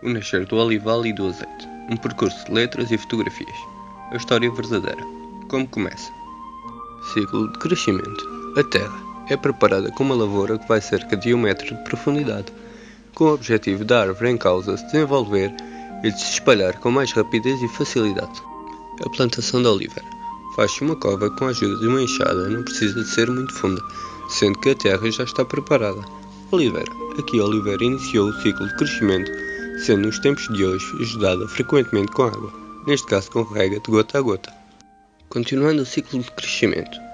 O nascer do olival e do azeite. Um percurso de letras e fotografias. A história verdadeira. Como começa? Ciclo de crescimento. A terra é preparada com uma lavoura que vai cerca de 1 metro de profundidade, com o objetivo da árvore em causa se desenvolver e de se espalhar com mais rapidez e facilidade. A plantação da oliveira. Faz-se uma cova com a ajuda de uma enxada, não precisa de ser muito funda, sendo que a terra já está preparada. Oliveira. Aqui a oliveira iniciou o ciclo de crescimento, sendo nos tempos de hoje ajudada frequentemente com água, neste caso com rega de gota a gota. Continuando o ciclo de crescimento.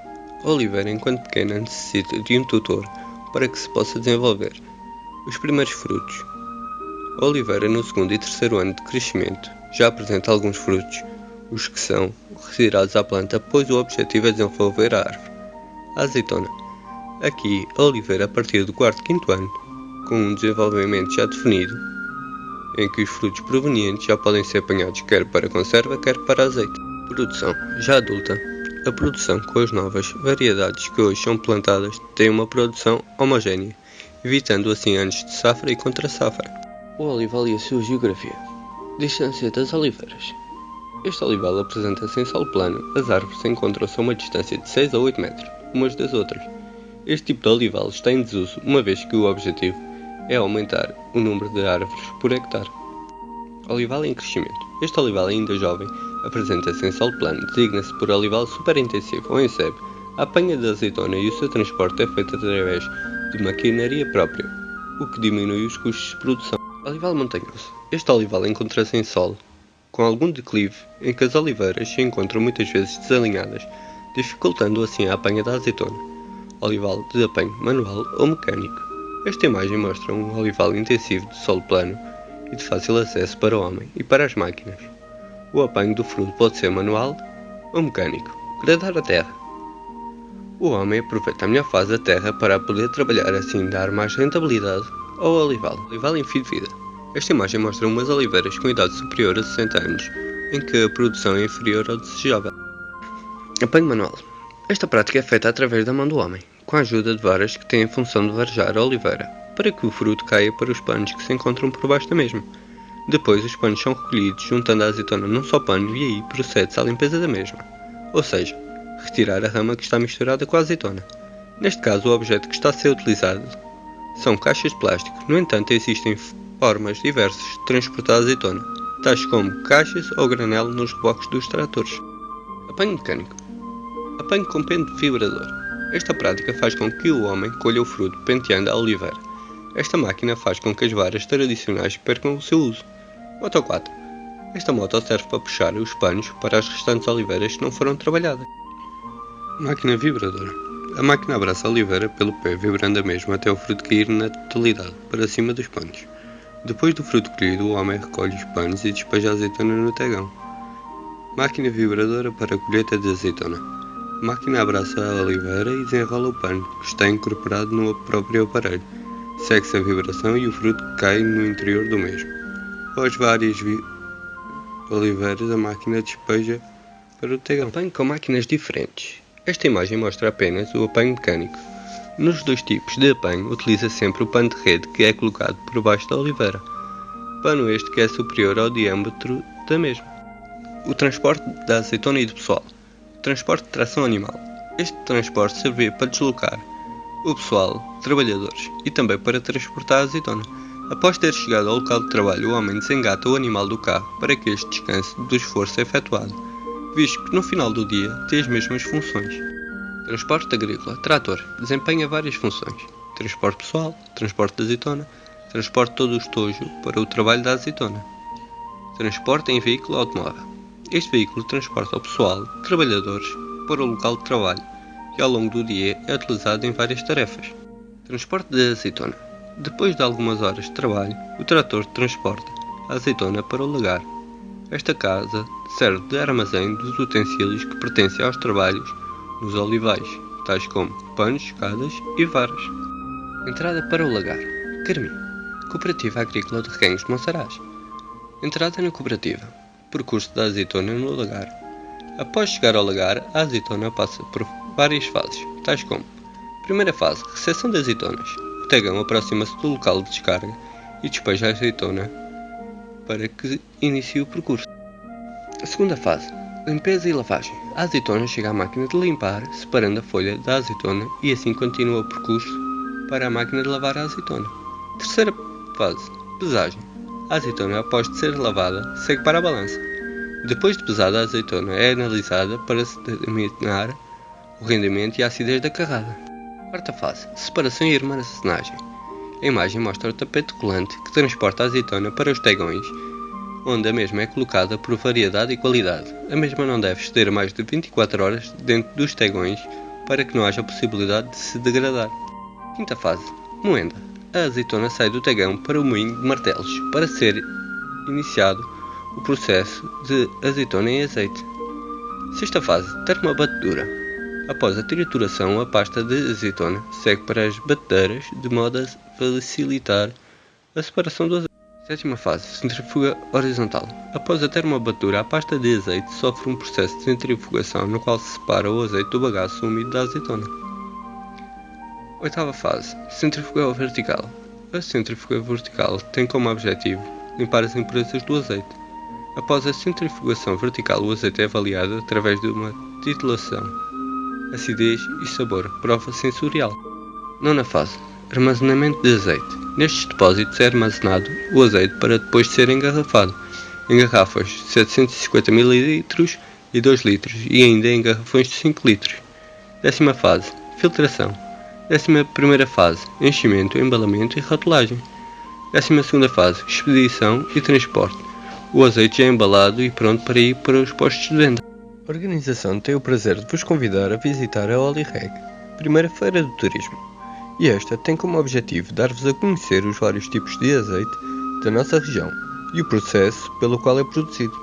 A oliveira, enquanto pequena, necessita de um tutor para que se possa desenvolver. Os primeiros frutos. A oliveira, no segundo e terceiro ano de crescimento, já apresenta alguns frutos, os que são retirados à planta, pois o objetivo é desenvolver a árvore. A azeitona. Aqui, a oliveira, a partir do quarto e quinto ano, com um desenvolvimento já definido, em que os frutos provenientes já podem ser apanhados quer para conserva, quer para azeite. Produção. Já adulta, a produção com as novas variedades que hoje são plantadas tem uma produção homogénea, evitando assim anos de safra e contra-safra. O olival e a sua geografia. Distância das oliveiras. Este olival apresenta-se em solo plano. As árvores encontram-se a uma distância de 6 a 8 metros, umas das outras. Este tipo de olival está em desuso, uma vez que o objetivo é aumentar o número de árvores por hectare. Olival em crescimento. Este olival ainda jovem apresenta-se em solo plano, designa-se por olival superintensivo ou em sebe. A apanha da azeitona e o seu transporte é feito através de maquinaria própria, o que diminui os custos de produção. Olival montanhoso. Este olival encontra-se em solo, com algum declive, em que as oliveiras se encontram muitas vezes desalinhadas, dificultando assim a apanha da azeitona. Olival de apanho manual ou mecânico. Esta imagem mostra um olival intensivo de solo plano e de fácil acesso para o homem e para as máquinas. O apanho do fruto pode ser manual ou mecânico. Gradar a terra. O homem aproveita a melhor fase da terra para poder trabalhar, assim dar mais rentabilidade ao olival. Olival em fim de vida. Esta imagem mostra umas oliveiras com idade superior a 60 anos, em que a produção é inferior ao desejável. Apanho manual. Esta prática é feita através da mão do homem, com a ajuda de varas que têm a função de varejar a oliveira, para que o fruto caia para os panos que se encontram por baixo da mesma. Depois os panos são recolhidos, juntando a azeitona num só pano e aí procede-se à limpeza da mesma, ou seja, retirar a rama que está misturada com a azeitona. Neste caso, o objeto que está a ser utilizado são caixas de plástico. No entanto, existem formas diversas de transportar a azeitona, tais como caixas ou granel nos reboques dos tratores. Apanho mecânico. Apanho com pente vibrador. Esta prática faz com que o homem colha o fruto penteando a oliveira. Esta máquina faz com que as varas tradicionais percam o seu uso. Moto 4. Esta moto serve para puxar os panos para as restantes oliveiras que não foram trabalhadas. Máquina vibradora. A máquina abraça a oliveira pelo pé, vibrando a mesma até o fruto cair na totalidade, para cima dos panos. Depois do fruto colhido, o homem recolhe os panos e despeja a azeitona no tegão. Máquina vibradora para a colheita de azeitona. A máquina abraça a oliveira e desenrola o pano, que está incorporado no próprio aparelho. Segue-se a vibração e o fruto cai no interior do mesmo. Após várias oliveiras, a máquina despeja para o tegão. Apanho com máquinas diferentes. Esta imagem mostra apenas o apanho mecânico. Nos dois tipos de apanho, utiliza sempre o pano de rede que é colocado por baixo da oliveira. Pano este que é superior ao diâmetro da mesma. O transporte da azeitona e do pessoal. Transporte de tração animal. Este transporte servia para deslocar o pessoal, trabalhadores, e também para transportar a azeitona. Após ter chegado ao local de trabalho, o homem desengata o animal do carro para que este descanse do esforço efetuado, visto que no final do dia tem as mesmas funções. Transporte agrícola. Trator. Desempenha várias funções. Transporte pessoal, transporte de azeitona, transporte de todo o estojo para o trabalho da azeitona. Transporte em veículo automóvel. Este veículo transporta o pessoal, trabalhadores, para o local de trabalho, que ao longo do dia é utilizado em várias tarefas. Transporte de azeitona. Depois de algumas horas de trabalho, o trator transporta a azeitona para o lagar. Esta casa serve de armazém dos utensílios que pertencem aos trabalhos nos olivais, tais como panos, escadas e varas. Entrada para o lagar. Carmim. Cooperativa Agrícola de Reguengos de Monsaraz. Entrada na cooperativa. Percurso da azeitona no lagar. Após chegar ao lagar, a azeitona passa por várias fases, tais como: primeira fase, recepção de azeitonas. O tegão aproxima-se do local de descarga e despeja a azeitona para que inicie o percurso. A segunda fase: limpeza e lavagem. A azeitona chega à máquina de limpar, separando a folha da azeitona e assim continua o percurso para a máquina de lavar a azeitona. Terceira fase: pesagem. A azeitona, após de ser lavada, segue para a balança. Depois de pesada, a azeitona é analisada para se determinar o rendimento e a acidez da carrada. Quarta fase: separação e armazenagem. A imagem mostra o tapete colante que transporta a azeitona para os tegões, onde a mesma é colocada por variedade e qualidade. A mesma não deve exceder mais de 24 horas dentro dos tegões para que não haja possibilidade de se degradar. Quinta fase: moenda. A azeitona sai do tegão para o moinho de martelos para ser iniciado o processo de azeitona em azeite. Sexta fase: termobatedura. Após a trituração, a pasta de azeitona segue para as batedeiras de modo a facilitar a separação do azeite. Sétima fase: centrifuga horizontal. Após a termobatedura, a pasta de azeite sofre um processo de centrifugação no qual se separa o azeite do bagaço úmido da azeitona. Oitava fase: centrifuga vertical. A centrifuga vertical tem como objetivo limpar as impurezas do azeite. Após a centrifugação vertical, o azeite é avaliado através de uma titulação, acidez e sabor, prova sensorial. Nona fase: armazenamento de azeite. Nestes depósitos é armazenado o azeite para depois ser engarrafado em garrafas de 750 ml e 2 litros e ainda em garrafões de 5 litros. Décima fase: filtração. 11ª fase: enchimento, embalamento e rotulagem. 12ª fase: expedição e transporte. O azeite já é embalado e pronto para ir para os postos de venda. A organização tem o prazer de vos convidar a visitar a Olireg, primeira feira do turismo, e esta tem como objetivo dar-vos a conhecer os vários tipos de azeite da nossa região e o processo pelo qual é produzido.